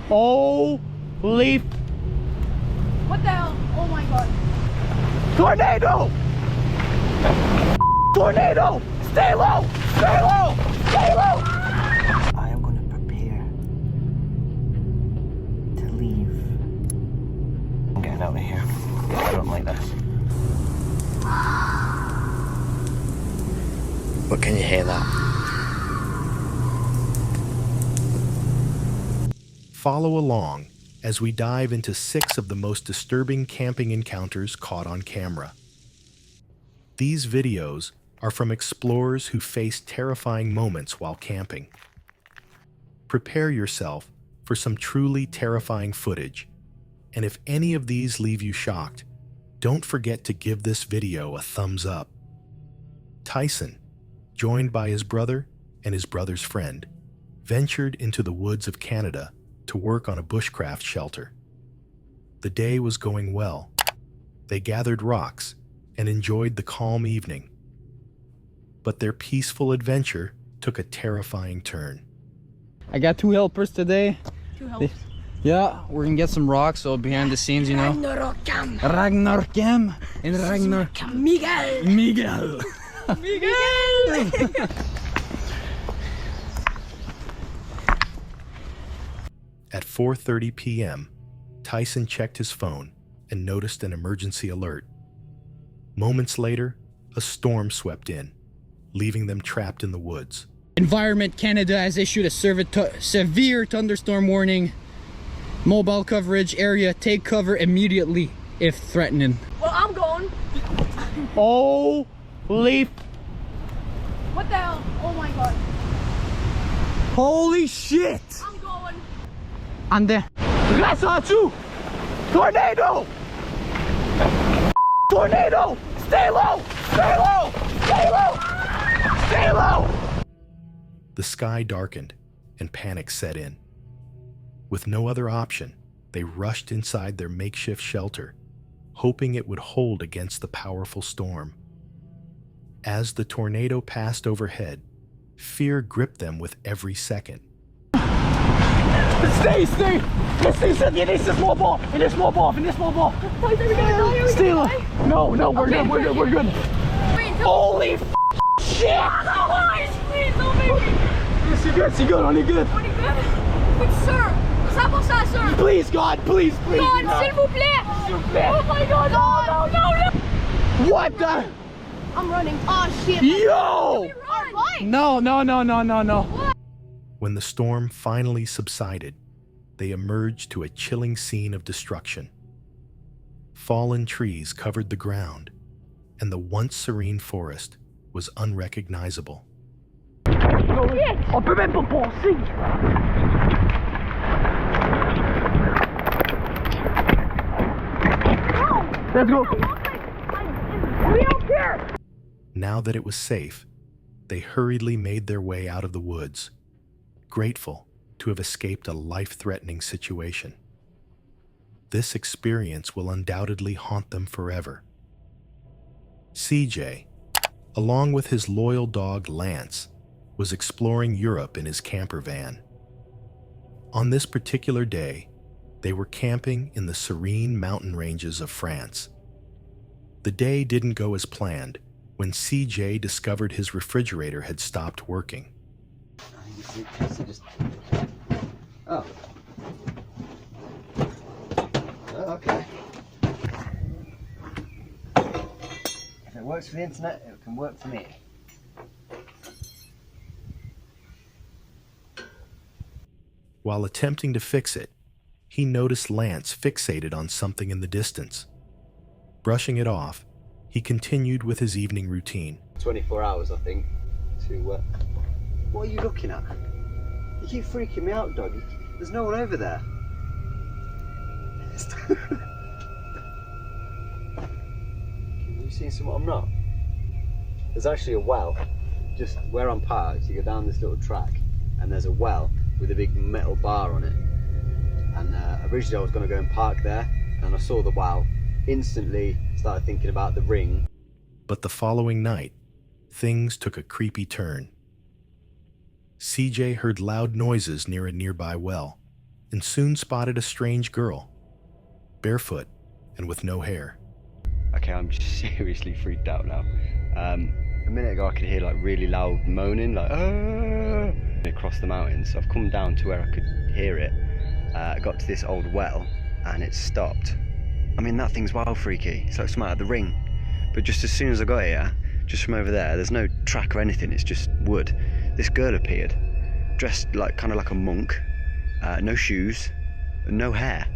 Holy What the hell? Oh my god. tornado! Tornado! Stay low! Stay low! Stay low! I am going to prepare to leave. I'm getting out of here. I don't like this. But can you hear that? Follow along as we dive into 6 of the most disturbing camping encounters caught on camera. These videos are from explorers who face terrifying moments while camping. Prepare yourself for some truly terrifying footage, and if any of these leave you shocked, don't forget to give this video a thumbs up. Tyson, joined by his brother and his brother's friend, ventured into the woods of Canada to work on a bushcraft shelter. The day was going well. They gathered rocks and enjoyed the calm evening. But their peaceful adventure took a terrifying turn. I got 2 helpers today. 2 helps. Yeah, we're gonna get some rocks, so behind the scenes, you know. Ragnar Cam and Ragnar Miguel. Miguel. Miguel. At 4:30 p.m., Tyson checked his phone and noticed an emergency alert. Moments later, a storm swept in, leaving them trapped in the woods. Environment Canada has issued a severe thunderstorm warning. Mobile coverage area, take cover immediately if threatening. Well, I'm going. Holy What the hell? Oh my god. holy shit! I'm going. Ande. Rasatsu! Tornado! Tornado! Stay low! Stay low! Stay low! Stay low! The sky darkened and panic set in. With no other option, they rushed inside their makeshift shelter, hoping it would hold against the powerful storm. As the tornado passed overhead, fear gripped them with every second. Stay! Stay! It is a small ball! It is a small ball! It is a small ball! Stay low! No, we're good, we're good, we're good! Holy shit! Please don't make me. C'est good, on est good! What are you good? But sir, ça pour ça, sir. Please, God, please! God, s'il vous plaît. S'il vous plaît! Oh my god, no. What the? I'm running. Oh shit. Yo! Our bike. No. When the storm finally subsided, they emerged to a chilling scene of destruction. Fallen trees covered the ground, and the once serene forest was unrecognizable. On peut même pas penser! Let's go! We don't care! Now that it was safe, they hurriedly made their way out of the woods, grateful to have escaped a life-threatening situation. This experience will undoubtedly haunt them forever. CJ, along with his loyal dog Lance, was exploring Europe in his camper van. On this particular day, they were camping in the serene mountain ranges of France. The day didn't go as planned when CJ discovered his refrigerator had stopped working. Oh. Okay. If it works for the internet, it can work for me. While attempting to fix it, he noticed Lance fixated on something in the distance. Brushing it off, he continued with his evening routine. 24 hours, I think, to... What are you looking at? You keep freaking me out, dog. There's no one over there. You seen someone? I'm not. There's actually a well just where I'm parked. You go down this little track and there's a well with a big metal bar on it. And originally I was going to go and park there, and I saw the well. Instantly started thinking about the ring. But the following night, things took a creepy turn. CJ heard loud noises near a nearby well and soon spotted a strange girl, barefoot and with no hair. Okay, I'm seriously freaked out now. A minute ago I could hear like really loud moaning, like across the mountains. So I've come down to where I could hear it. I got to this old well and it stopped. I mean, that thing's wild freaky. It's like something out of The Ring. But just as soon as I got here, just from over there's no track or anything, it's just wood. This girl appeared, dressed like kind of like a monk, no shoes, and no hair.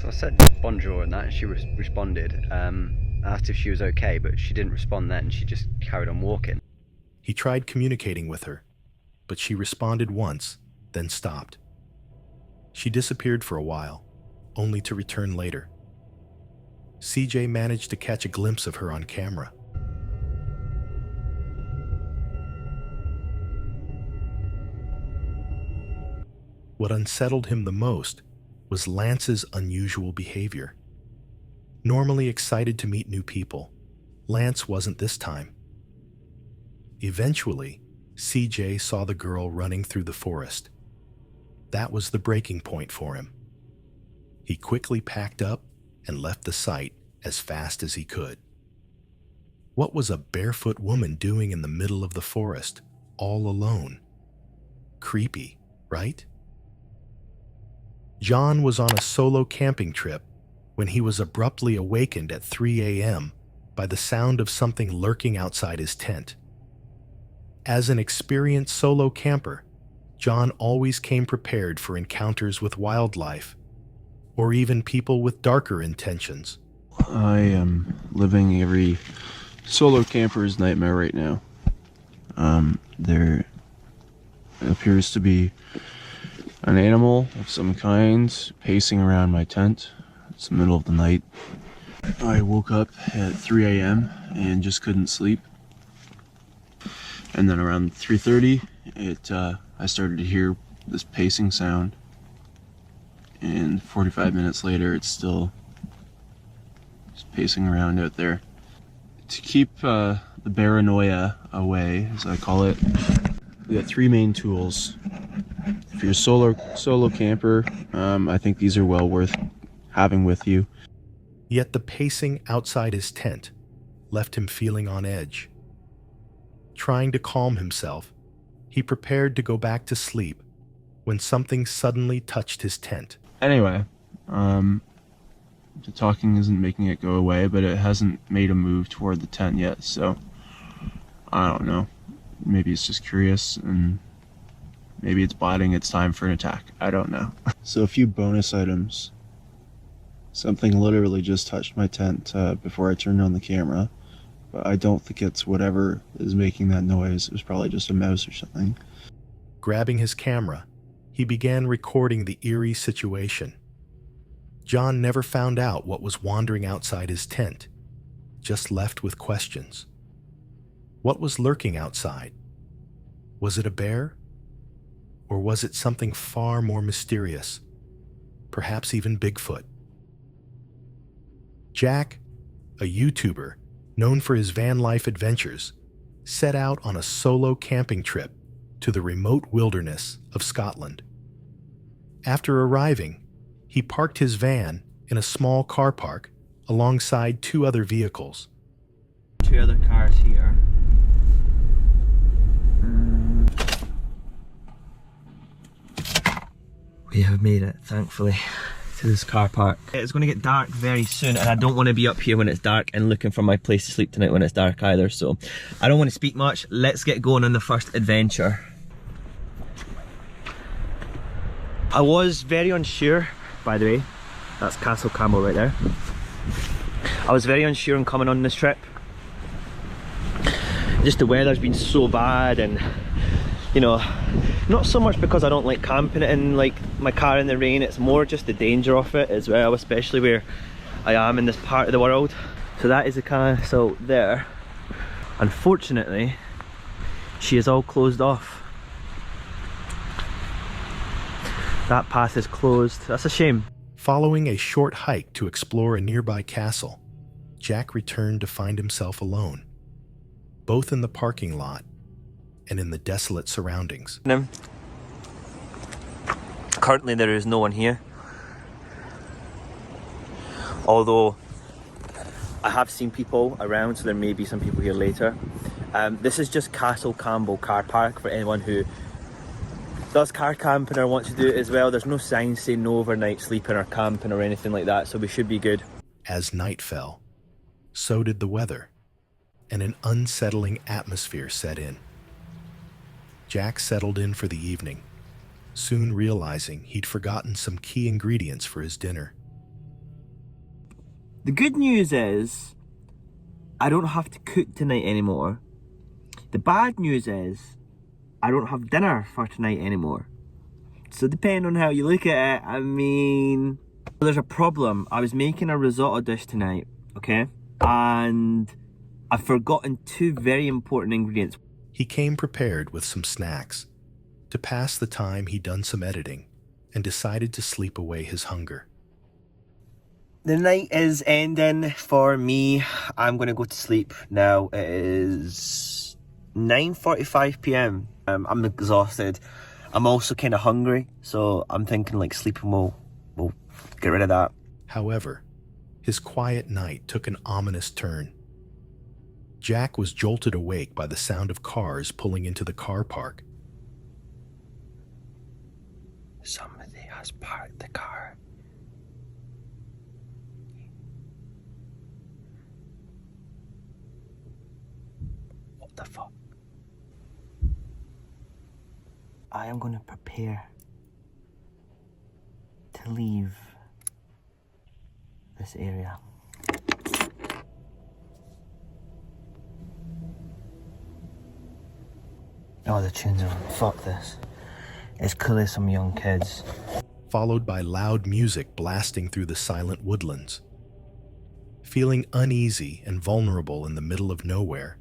So I said bonjour and that, and she responded. Asked if she was okay, but she didn't respond then, she just carried on walking. He tried communicating with her, but she responded once, then stopped. She disappeared for a while, only to return later. CJ managed to catch a glimpse of her on camera. What unsettled him the most was Lance's unusual behavior. Normally excited to meet new people, Lance wasn't this time. Eventually, CJ saw the girl running through the forest. That was the breaking point for him. He quickly packed up and left the site as fast as he could. What was a barefoot woman doing in the middle of the forest, all alone? Creepy, right? John was on a solo camping trip when he was abruptly awakened at 3 a.m. by the sound of something lurking outside his tent. As an experienced solo camper, John always came prepared for encounters with wildlife, or even people with darker intentions. I am living every solo camper's nightmare right now. There appears to be an animal of some kind pacing around my tent. It's the middle of the night. I woke up at 3 a.m. and just couldn't sleep. And then around 3:30, I started to hear this pacing sound. And 45 minutes later, it's still just pacing around out there. To keep the paranoia away, as I call it, we got three main tools. If you're a solo camper, I think these are well worth having with you. Yet the pacing outside his tent left him feeling on edge. Trying to calm himself, he prepared to go back to sleep when something suddenly touched his tent. Anyway, the talking isn't making it go away, but it hasn't made a move toward the tent yet, so I don't know. Maybe it's just curious, and maybe it's biding its time for an attack. I don't know. So a few bonus items. Something literally just touched my tent before I turned on the camera, but I don't think it's whatever is making that noise. It was probably just a mouse or something. Grabbing his camera, he began recording the eerie situation. John never found out what was wandering outside his tent, just left with questions. What was lurking outside? Was it a bear? Or was it something far more mysterious? Perhaps even Bigfoot? Jack, a YouTuber known for his van life adventures, set out on a solo camping trip to the remote wilderness of Scotland. After arriving, he parked his van in a small car park alongside two other vehicles. Two other cars here. We have made it, thankfully, to this car park. It's going to get dark very soon, and I don't want to be up here when it's dark and looking for my place to sleep tonight when it's dark either, so I don't want to speak much. Let's get going on the first adventure. I was very unsure, by the way. That's Castle Campbell right there. I was very unsure on coming on this trip. Just the weather's been so bad, and you know, not so much because I don't like camping it in like my car in the rain, it's more just the danger of it as well, especially where I am in this part of the world. So that is the castle there. Unfortunately, she is all closed off. That path is closed. That's a shame. Following a short hike to explore a nearby castle, Jack returned to find himself alone, both in the parking lot and in the desolate surroundings. Currently there is no one here. Although I have seen people around, so there may be some people here later. This is just Castle Campbell car park for anyone who does car camping or wants to do it as well. There's no signs saying no overnight sleeping or camping or anything like that, so we should be good. As night fell, so did the weather, and an unsettling atmosphere set in. Jack settled in for the evening, soon realizing he'd forgotten some key ingredients for his dinner. The good news is, I don't have to cook tonight anymore. The bad news is, I don't have dinner for tonight anymore. So depending on how you look at it, I mean, there's a problem. I was making a risotto dish tonight, okay? And I've forgotten two very important ingredients. He came prepared with some snacks. To pass the time, he'd done some editing and decided to sleep away his hunger. The night is ending for me. I'm gonna go to sleep now. It is 9:45 p.m. I'm exhausted. I'm also kind of hungry, so I'm thinking like sleeping will get rid of that. However, his quiet night took an ominous turn. Jack was jolted awake by the sound of cars pulling into the car park. Somebody has parked the car. What the fuck? I am going to prepare to leave this area. Oh, the tunes are on. Fuck this. It's clearly some young kids. Followed by loud music blasting through the silent woodlands. Feeling uneasy and vulnerable in the middle of nowhere,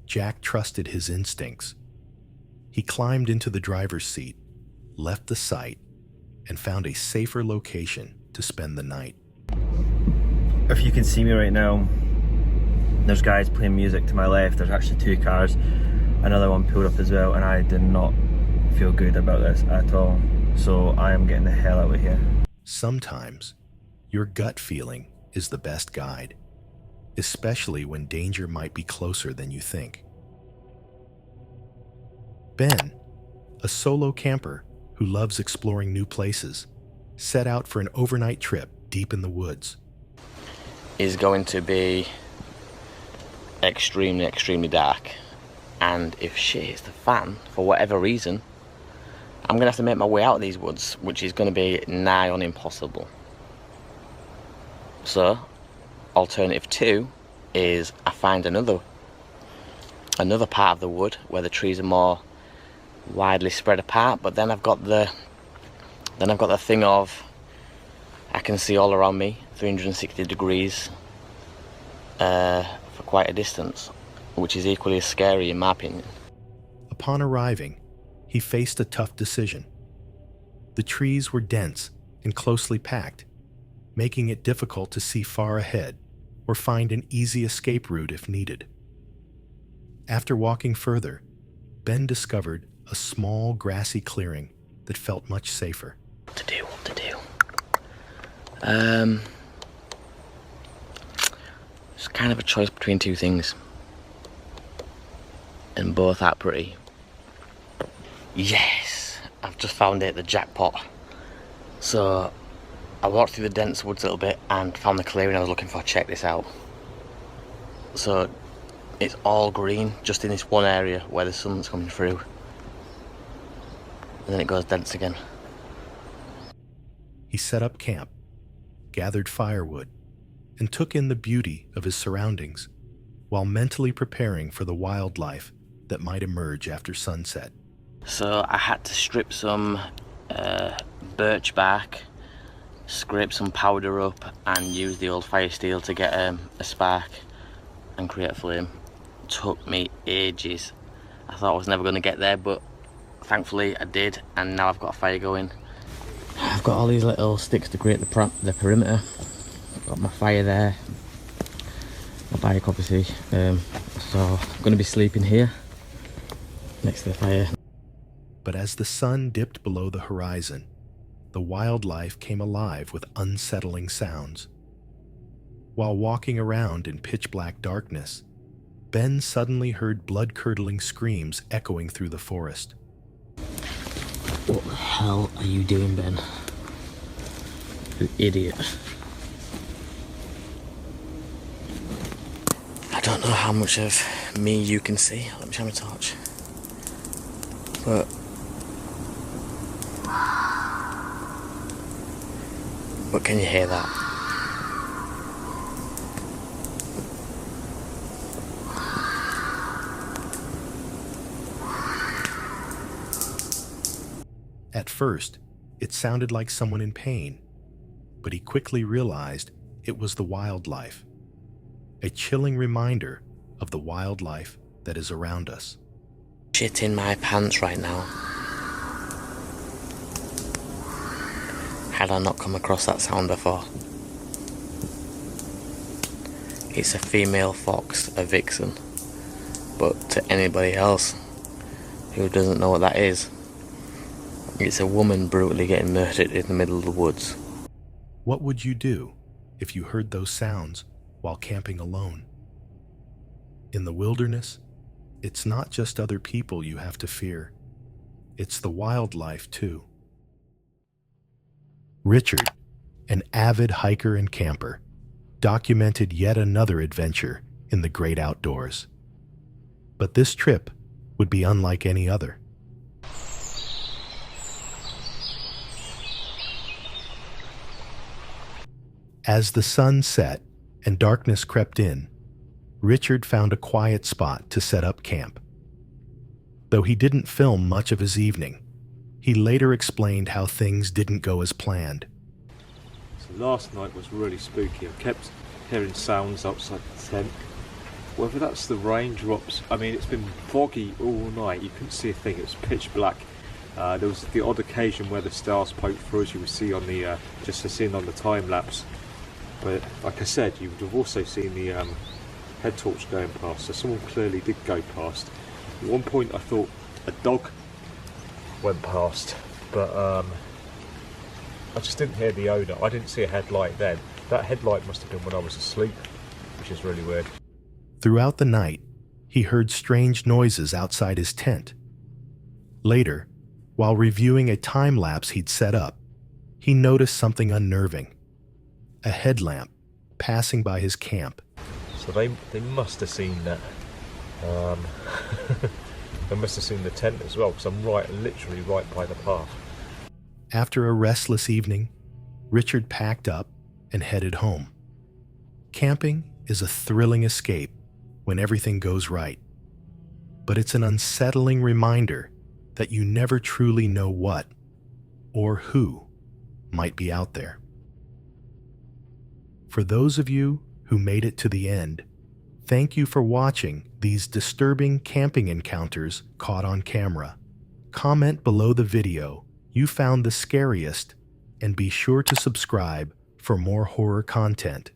Jack trusted his instincts. He climbed into the driver's seat, left the site, and found a safer location to spend the night. If you can see me right now, there's guys playing music to my left. There's actually two cars. Another one pulled up as well, and I did not feel good about this at all. So I am getting the hell out of here. Sometimes, your gut feeling is the best guide, especially when danger might be closer than you think. Ben, a solo camper who loves exploring new places, set out for an overnight trip deep in the woods. Is going to be extremely dark, and if shit hits the fan for whatever reason, I'm gonna have to make my way out of these woods, which is gonna be nigh on impossible. So alternative 2 is I find another part of the wood where the trees are more widely spread apart, but then I've got the thing of I can see all around me 360 degrees for quite a distance, which is equally as scary in my opinion. Upon arriving, he faced a tough decision. The trees were dense and closely packed, making it difficult to see far ahead or find an easy escape route if needed. After walking further, Ben discovered a small grassy clearing that felt much safer. What to do? It's kind of a choice between two things, and both are pretty. Yes, I've just found it, the jackpot. So I walked through the dense woods a little bit and found the clearing I was looking for. Check this out. So it's all green just in this one area where the sun's coming through, and then it goes dense again. He set up camp, gathered firewood, and took in the beauty of his surroundings while mentally preparing for the wildlife that might emerge after sunset. So I had to strip some birch bark, scrape some powder up, and use the old fire steel to get a spark and create a flame. Took me ages. I thought I was never going to get there, but thankfully I did, and now I've got a fire going. I've got all these little sticks to create the perimeter. Got my fire there, my bike obviously, so I'm going to be sleeping here next to the fire. But as the sun dipped below the horizon, the wildlife came alive with unsettling sounds. While walking around in pitch-black darkness, Ben suddenly heard blood-curdling screams echoing through the forest. What the hell are you doing, Ben? You idiot. I don't know how much of me you can see. Let me show my torch. But can you hear that? At first, it sounded like someone in pain, but he quickly realized it was the wildlife. A chilling reminder of the wildlife that is around us. Shit in my pants right now. Had I not come across that sound before. It's a female fox, a vixen. But to anybody else who doesn't know what that is, it's a woman brutally getting murdered in the middle of the woods. What would you do if you heard those sounds while camping alone? In the wilderness, it's not just other people you have to fear. It's the wildlife too. Richard, an avid hiker and camper, documented yet another adventure in the great outdoors. But this trip would be unlike any other. As the sun set and darkness crept in, Richard found a quiet spot to set up camp. Though he didn't film much of his evening, he later explained how things didn't go as planned. So last night was really spooky. I kept hearing sounds outside the tent. Whether that's the raindrops, I mean, it's been foggy all night. You couldn't see a thing. It was pitch black. There was the odd occasion where the stars poked through, as you would see on the just as seen on the time lapse. But like I said, you would have also seen the head torch going past, so someone clearly did go past. At one point I thought a dog went past, but I just didn't hear the odour. I didn't see a headlight then. That headlight must have been when I was asleep, which is really weird. Throughout the night, he heard strange noises outside his tent. Later, while reviewing a time lapse he'd set up, he noticed something unnerving. A headlamp passing by his camp. So they must have seen that. They must have seen the tent as well, because I'm literally right by the path. After a restless evening, Richard packed up and headed home. Camping is a thrilling escape when everything goes right, but it's an unsettling reminder that you never truly know what or who might be out there. For those of you who made it to the end, thank you for watching these disturbing camping encounters caught on camera. Comment below the video you found the scariest, and be sure to subscribe for more horror content.